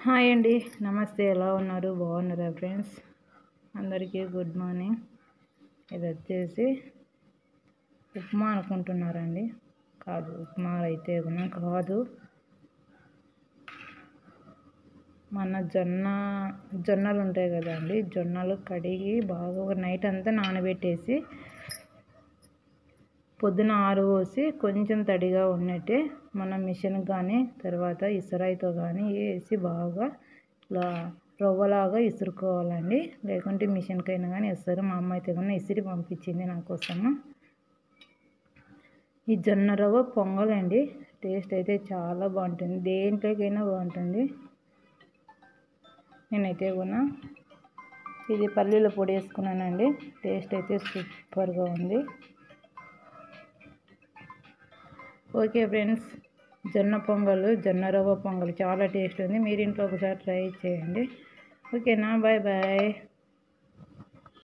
Hi అండి, నమస్తే. ఎలా ఉన్నారు? బాగున్నారా ఫ్రెండ్స్? అందరికీ గుడ్ మార్నింగ్. ఇది వచ్చేసి ఉప్మా అనుకుంటున్నారండి. కాదు, ఉప్మా అయితే కాదు. మన జొన్నలు ఉంటాయి కదండి, జొన్నలు కడిగి బాగా ఒక నైట్ అంతా నానబెట్టేసి పొద్దున ఆరబోసి కొంచెం తడిగా ఉన్నట్టే మనం మిషన్ కానీ తర్వాత ఇసురాయితో కానీ వేసి బాగా ఇలా రవ్వలాగా ఇసురుకోవాలండి. లేకుంటే మిషన్కైనా కానీ వేస్తారు. మా అమ్మ అయితే కూడా ఇసిరి పంపించింది నా కోసము. ఈ జొన్న రవ్వ పొంగలండి. టేస్ట్ అయితే చాలా బాగుంటుంది, దేంట్లోకైనా బాగుంటుంది. నేనైతే కూడా ఇది పల్లీల పొడి వేసుకున్నానండి. టేస్ట్ అయితే సూపర్గా ఉంది. ఓకే ఫ్రెండ్స్, జొన్న రవ్వ పొంగల్ చాలా టేస్ట్ ఉంది. మీరు ఇంట్లో ఒకసారి ట్రై చేయండి. ఓకేనా? Bye bye.